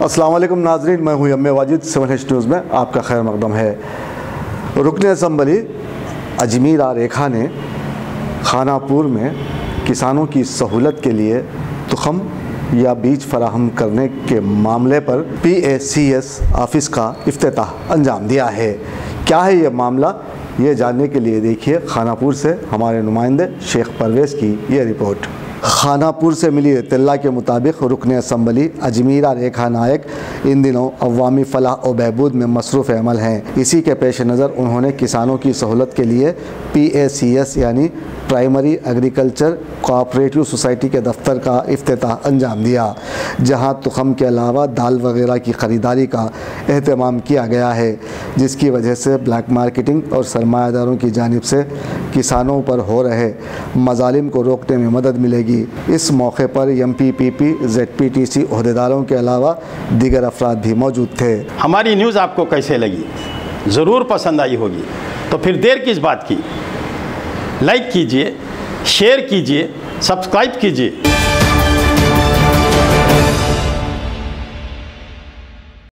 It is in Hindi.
अस्सलाम वालेकुम नाज़रीन, मैं हूँ यम्मे वाजिद। 7H न्यूज़ में आपका खैर मकदम है। रुकन असम्बली अजमीर रेखा ने खानापुर में किसानों की सहूलत के लिए तुखम या बीज फराहम करने के मामले पर PACS ऑफिस का इफ्तिताह अंजाम दिया है। क्या है ये मामला, ये जानने के लिए देखिए खानापुर से हमारे नुमाइंदे शेख परवेज़ की ये रिपोर्ट। खानापुर से मिली इत्तला के मुताबिक रुकन असम्बली अजमीर रेखा नायक इन दिनों अवामी फलाह और बहबूद में मसरूफ़ अमल हैं। इसी के पेश नज़र उन्होंने किसानों की सहूलत के लिए PACS यानी प्राइमरी एग्रीकल्चर कोऑपरेटिव सोसाइटी के दफ्तर का इफ्तिताह अंजाम दिया, जहां तुखम के अलावा दाल वगैरह की ख़रीदारी का एहतमाम किया गया है, जिसकी वजह से ब्लैक मार्केटिंग और सरमायादारों की जानिब से किसानों पर हो रहे मजालिम को रोकने में मदद मिलेगी। इस मौके पर MPPP ZPTC ओहदेदारों के अलावा दीगर अफराद भी मौजूद थे। हमारी न्यूज़ आपको कैसे लगी? ज़रूर पसंद आई होगी, तो फिर देर किस बात की? लाइक कीजिए, शेयर कीजिए, सब्सक्राइब कीजिए।